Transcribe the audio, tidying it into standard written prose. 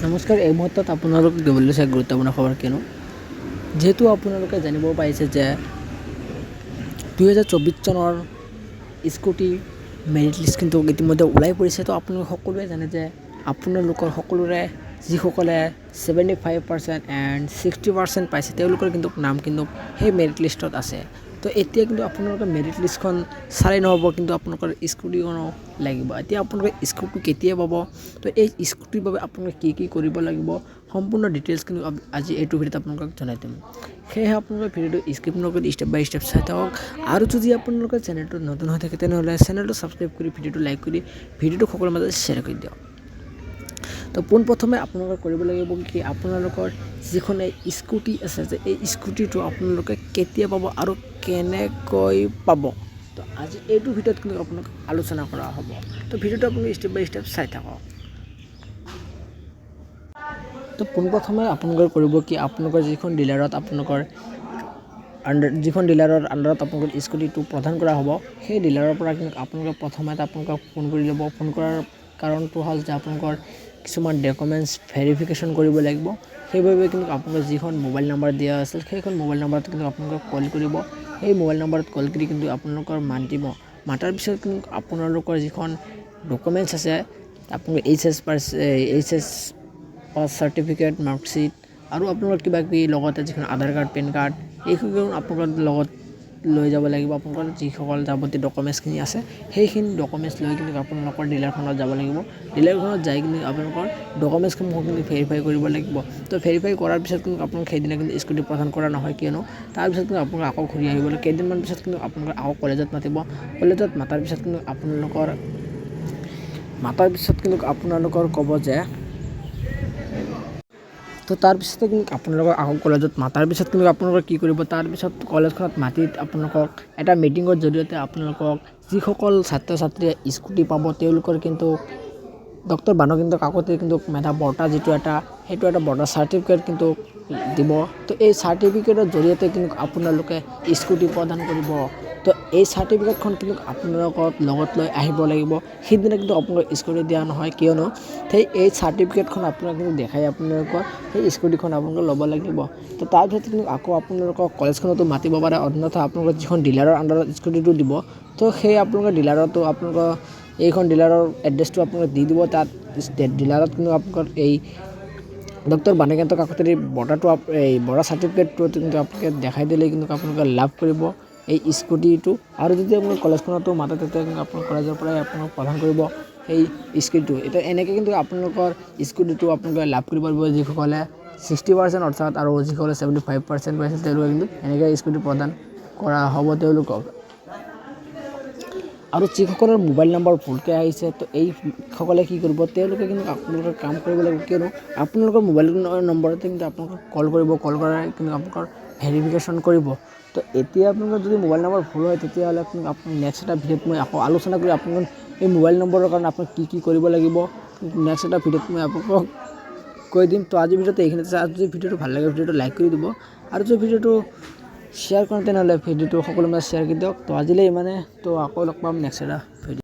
নমস্কাৰ। এই মুহূৰ্তত আপোনালোকক দিবলৈ চাই গুৰুত্বপূৰ্ণ খবৰ কিয়নো যিহেতু আপোনালোকে জানিব পাৰিছে যে 2024 চনৰ স্কুটি মেৰিট লিষ্ট কিন্তু ইতিমধ্যে ওলাই পৰিছে। তো আপোনালোকে সকলোৱে জানে যে আপোনালোকৰ সকলোৰে যিসকলে 75% এণ্ড 60% পাইছে তেওঁলোকৰ কিন্তু নাম কিন্তু সেই মেৰিট লিষ্টত আছে। তো এতিয়া কিন্তু আপোনালোকে মেৰিট লিষ্টখন চালেই নহ'ব, কিন্তু আপোনালোকৰ স্কুটিখনো লাগিব। এতিয়া আপোনালোকে স্কুটি কেতিয়া পাব, তো এই স্কুটিৰ বাবে আপোনালোকে কি কৰিব লাগিব সম্পূৰ্ণ ডিটেইলছ কিন্তু আজি এইটো ভিডিঅ'ত আপোনালোকক জনাই দিম। সেয়েহে আপোনালোকে ভিডিঅ'টো স্কিপ নকৰি ষ্টেপ বাই ষ্টেপ চাই থাকক। আৰু যদি আপোনালোকে চেনেলটো নতুন হৈ থাকে তেনেহ'লে চেনেলটো ছাবস্ক্ৰাইব কৰি ভিডিঅ'টো লাইক কৰি ভিডিঅ'টো সকলোৰে মাজত শ্বেয়াৰ কৰি দিয়ক। তো পোনপ্ৰথমে আপোনালোকে কৰিব লাগিব কি, আপোনালোকৰ যিখন এই স্কুটি আছে যে এই স্কুটিটো আপোনালোকে কেতিয়া পাব আৰু কেনেকৈ পাব, তো আজি এইটো ভিডিঅ'ত কিন্তু আপোনাক আলোচনা কৰা হ'ব। তো ভিডিঅ'টো আপুনি ষ্টেপ বাই ষ্টেপ চাই থাকক। তো পোনপ্ৰথমে আপোনালোকে কৰিব কি, আপোনালোকৰ যিখন ডিলাৰত যিখন ডিলাৰৰ আণ্ডাৰত আপোনালোকৰ স্কুটিটো প্ৰদান কৰা হ'ব, সেই ডিলাৰৰ পৰা কিন্তু আপোনালোকে প্ৰথমে আপোনালোকক ফোন কৰি ল'ব। ফোন কৰাৰ কাৰণটো হ'ল যে আপোনালোকৰ কিছুমান ডকুমেণ্টছ ভেৰিফিকেশ্যন কৰিব লাগিব। সেইবাবে কিন্তু আপোনালোকৰ যিখন মোবাইল নাম্বাৰ দিয়া আছিল সেইখন মোবাইল নাম্বাৰত কিন্তু আপোনালোকক কল কৰিব। সেই মোবাইল নাম্বাৰত কল কৰি কিন্তু আপোনালোকৰ মাতিব। মাতাৰ পিছত কিন্তু আপোনালোকৰ যিখন ডকুমেণ্টছ আছে, আপোনালোকৰ H S pass certificate, marksheet আৰু আপোনালোকৰ কিবাকিবি লগতে যিখন আধাৰ কাৰ্ড, পেন কাৰ্ড এইসমূহ আপোনালোকৰ লগত লৈ যাব লাগিব। আপোনালোকৰ যিসকল যাৱতীয় ডকুমেণ্টছখিনি আছে সেইখিনি ডকুমেণ্টছ লৈ কিন্তু আপোনালোকৰ ডিলাৰখনত যাব লাগিব। ডিলাৰখনত যাই কিন্তু আপোনালোকৰ ডকুমেণ্টছসমূহ কিন্তু ভেৰিফাই কৰিব লাগিব। তো ভেৰিফাই কৰাৰ পিছত কিন্তু আপোনালোক সেইদিনা কিন্তু স্কুটি প্ৰদান কৰা নহয়, কিয়নো তাৰপিছত কিন্তু আপোনালোকে আকৌ ঘূৰি আহিব লাগিব। কেইদিনমান পিছত কিন্তু আপোনালোকে আকৌ কলেজত মাতিব। কলেজত মাতাৰ পিছত কিন্তু আপোনালোকৰ ক'ব যে, তো তাৰপিছতে কিন্তু আপোনালোকক আকৌ কলেজত মাতাৰ পিছত কিন্তু আপোনালোকে কি কৰিব, তাৰপিছত কলেজখনত মাতি আপোনালোকক এটা মিটিঙৰ জৰিয়তে আপোনালোকক যিসকল ছাত্ৰ ছাত্ৰীয়ে স্কুটি পাব তেওঁলোকৰ কিন্তু ডক্টৰ বাণীকান্ত কাকতিৰ কিন্তু মেধা বঁটা সেইটো এটা বঁটা চাৰ্টিফিকেট কিন্তু দিব। তো এই চাৰ্টিফিকেটৰ জৰিয়তে কিন্তু আপোনালোকে স্কুটি প্ৰদান কৰিব। তো এই চাৰ্টিফিকেটখন কিন্তু আপোনালোকৰ লগত লৈ আহিব লাগিব। সেইদিনা কিন্তু আপোনালোকক স্কুটি দিয়া নহয়, কিয়নো এই চাৰ্টিফিকেটখন আপোনালোকে কিন্তু দেখাই আপোনালোকৰ সেই স্কুটিখন আপোনালোকে ল'ব লাগিব। তো তাৰপিছত কিন্তু আকৌ আপোনালোকক কলেজখনতো মাতিব পাৰে, অন্যথা আপোনালোকৰ যিখন ডিলাৰৰ আণ্ডাৰত স্কুটিটো দিব, তো সেই আপোনালোকৰ ডিলাৰতো আপোনালোকৰ এইখন ডিলাৰৰ এড্ৰেছটো আপোনালোকে দি দিব। তাত ডিলাৰত কিন্তু আপোনালোকৰ এই ডক্টৰ বাণীকান্ত কাকতিৰ বঁটা চাৰ্টিফিকেটটো কিন্তু আপোনালোকে দেখাই দিলে কিন্তু আপোনালোকে লাভ কৰিব এই স্কুটিটো। আৰু যদি আপোনালোকে কলেজখনতো মাতে তেতিয়া কিন্তু আপোনাৰ কলেজৰ পৰাই আপোনালোক প্ৰদান কৰিব সেই স্কুটিটো। এতিয়া এনেকৈ কিন্তু আপোনালোকৰ স্কুটিটো আপোনালোকে লাভ কৰিব পাৰিব যিসকলে 60% অৰ্থাৎ, আৰু যিসকলে 75% পাইছে তেওঁলোকে কিন্তু এনেকৈ স্কুটি প্ৰদান কৰা হ'ব তেওঁলোকক। আৰু যিসকলৰ মোবাইল নম্বৰ ভুলকৈ আহিছে, তো এইসকলে কি কৰিব, তেওঁলোকে কিন্তু আপোনালোকৰ কাম কৰিব লাগিব, কিয়নো আপোনালোকৰ মোবাইল নম্বৰতে কিন্তু আপোনালোকক কল কৰিব। কল কৰাই কিন্তু আপোনালোকৰ ভেৰিফিকেশ্যন কৰিব। তো এতিয়া আপোনালোকৰ যদি মোবাইল নম্বৰ ভুল হয় তেতিয়াহ'লে আপুনি নেক্সট এটা ভিডিঅ'ত মই আকৌ আলোচনা কৰি আপোনালোকৰ এই মোবাইল নম্বৰৰ কাৰণে আপোনাক কি কৰিব লাগিব নেক্সট এটা ভিডিঅ'ত মই আপোনালোকক কৈ দিম। তো আজিৰ ভিডিঅ'টো এইখিনিতে আছে। আৰু যদি ভিডিঅ'টো ভাল লাগে ভিডিঅ'টো লাইক কৰি দিব, আৰু যদি ভিডিঅ'টো শ্বেয়াৰ কৰোঁ তেনেহ'লে ভিডিঅ'টো সকলোৰে মাজত শ্বেয়াৰ কৰি দিয়ক। তো আজিলৈ ইমানে। তো আকৌ লগ পাম নেক্সট এটা ভিডিঅ'ত।